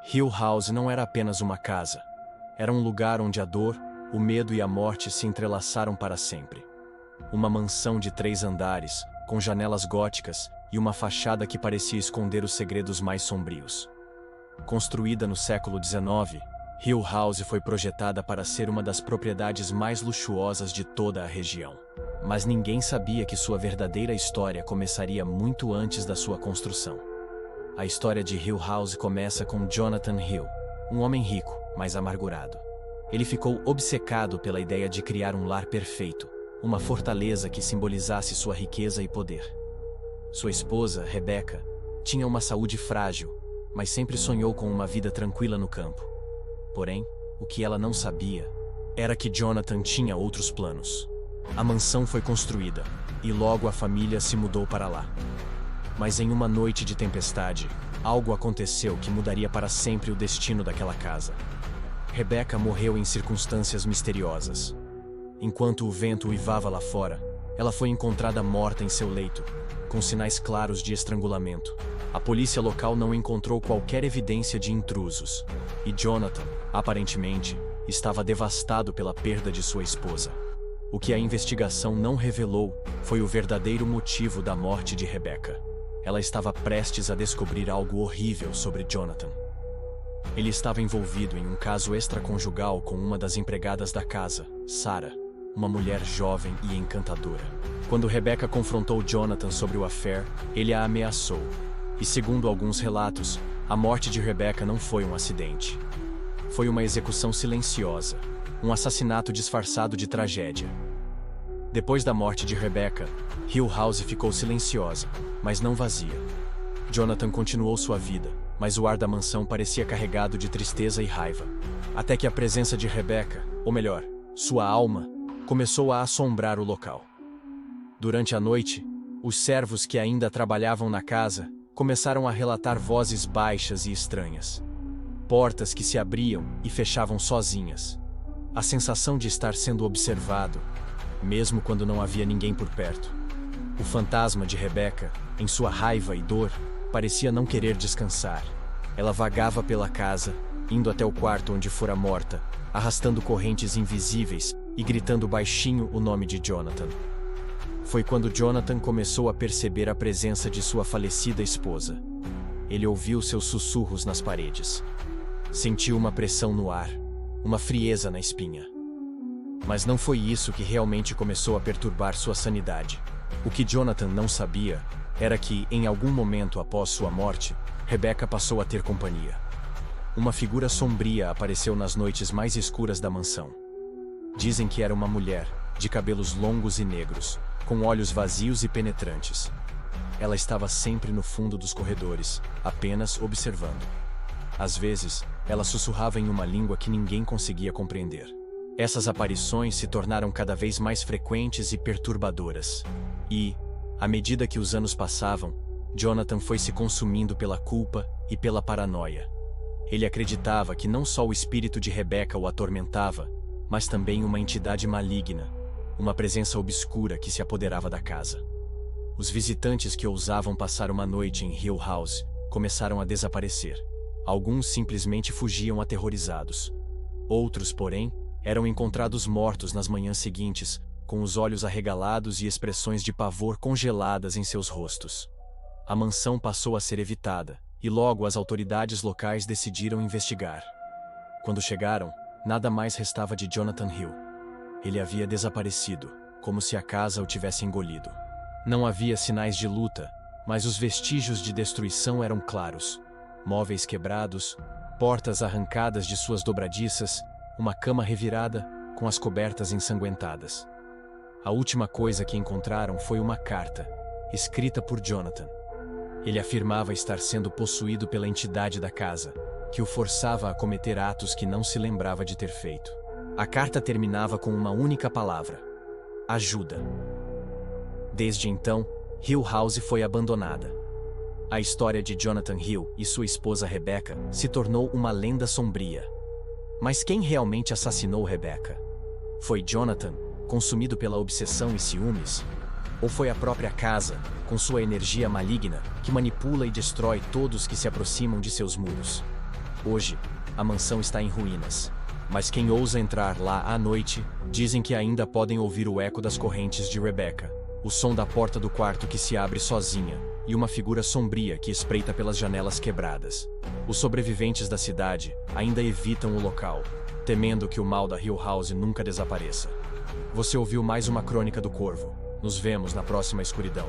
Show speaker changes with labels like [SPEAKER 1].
[SPEAKER 1] Hill House não era apenas uma casa. Era um lugar onde a dor, o medo e a morte se entrelaçaram para sempre. Uma mansão de 3 andares, com janelas góticas e uma fachada que parecia esconder os segredos mais sombrios. Construída no século XIX, Hill House foi projetada para ser uma das propriedades mais luxuosas de toda a região. Mas ninguém sabia que sua verdadeira história começaria muito antes da sua construção. A história de Hill House começa com Jonathan Hill, um homem rico, mas amargurado. Ele ficou obcecado pela ideia de criar um lar perfeito, uma fortaleza que simbolizasse sua riqueza e poder. Sua esposa, Rebecca, tinha uma saúde frágil, mas sempre sonhou com uma vida tranquila no campo. Porém, o que ela não sabia era que Jonathan tinha outros planos. A mansão foi construída, e logo a família se mudou para lá. Mas em uma noite de tempestade, algo aconteceu que mudaria para sempre o destino daquela casa. Rebecca morreu em circunstâncias misteriosas. Enquanto o vento uivava lá fora, ela foi encontrada morta em seu leito, com sinais claros de estrangulamento. A polícia local não encontrou qualquer evidência de intrusos, e Jonathan, aparentemente, estava devastado pela perda de sua esposa. O que a investigação não revelou foi o verdadeiro motivo da morte de Rebecca. Ela estava prestes a descobrir algo horrível sobre Jonathan. Ele estava envolvido em um caso extraconjugal com uma das empregadas da casa, Sarah, uma mulher jovem e encantadora. Quando Rebecca confrontou Jonathan sobre o affair, ele a ameaçou. E segundo alguns relatos, a morte de Rebecca não foi um acidente. Foi uma execução silenciosa, um assassinato disfarçado de tragédia. Depois da morte de Rebecca, Hill House ficou silenciosa, mas não vazia. Jonathan continuou sua vida, mas o ar da mansão parecia carregado de tristeza e raiva. Até que a presença de Rebecca, ou melhor, sua alma, começou a assombrar o local. Durante a noite, os servos que ainda trabalhavam na casa começaram a relatar vozes baixas e estranhas. Portas que se abriam e fechavam sozinhas. A sensação de estar sendo observado, mesmo quando não havia ninguém por perto. O fantasma de Rebecca, em sua raiva e dor, parecia não querer descansar. Ela vagava pela casa, indo até o quarto onde fora morta, arrastando correntes invisíveis e gritando baixinho o nome de Jonathan. Foi quando Jonathan começou a perceber a presença de sua falecida esposa. Ele ouviu seus sussurros nas paredes. Sentiu uma pressão no ar, uma frieza na espinha. Mas não foi isso que realmente começou a perturbar sua sanidade. O que Jonathan não sabia era que, em algum momento após sua morte, Rebecca passou a ter companhia. Uma figura sombria apareceu nas noites mais escuras da mansão. Dizem que era uma mulher, de cabelos longos e negros, com olhos vazios e penetrantes. Ela estava sempre no fundo dos corredores, apenas observando. Às vezes, ela sussurrava em uma língua que ninguém conseguia compreender. Essas aparições se tornaram cada vez mais frequentes e perturbadoras. E, à medida que os anos passavam, Jonathan foi se consumindo pela culpa e pela paranoia. Ele acreditava que não só o espírito de Rebecca o atormentava, mas também uma entidade maligna, uma presença obscura que se apoderava da casa. Os visitantes que ousavam passar uma noite em Hill House começaram a desaparecer. Alguns simplesmente fugiam aterrorizados. Outros, porém, eram encontrados mortos nas manhãs seguintes, com os olhos arregalados e expressões de pavor congeladas em seus rostos. A mansão passou a ser evitada, e logo as autoridades locais decidiram investigar. Quando chegaram, nada mais restava de Jonathan Hill. Ele havia desaparecido, como se a casa o tivesse engolido. Não havia sinais de luta, mas os vestígios de destruição eram claros. Móveis quebrados, portas arrancadas de suas dobradiças, uma cama revirada, com as cobertas ensanguentadas. A última coisa que encontraram foi uma carta, escrita por Jonathan. Ele afirmava estar sendo possuído pela entidade da casa, que o forçava a cometer atos que não se lembrava de ter feito. A carta terminava com uma única palavra: ajuda. Desde então, Hill House foi abandonada. A história de Jonathan Hill e sua esposa Rebecca se tornou uma lenda sombria. Mas quem realmente assassinou Rebecca? Foi Jonathan, consumido pela obsessão e ciúmes? Ou foi a própria casa, com sua energia maligna, que manipula e destrói todos que se aproximam de seus muros? Hoje, a mansão está em ruínas. Mas quem ousa entrar lá à noite, dizem que ainda podem ouvir o eco das correntes de Rebecca, o som da porta do quarto que se abre sozinha, e uma figura sombria que espreita pelas janelas quebradas. Os sobreviventes da cidade ainda evitam o local, temendo que o mal da Hill House nunca desapareça. Você ouviu mais uma Crônica do Corvo. Nos vemos na próxima escuridão.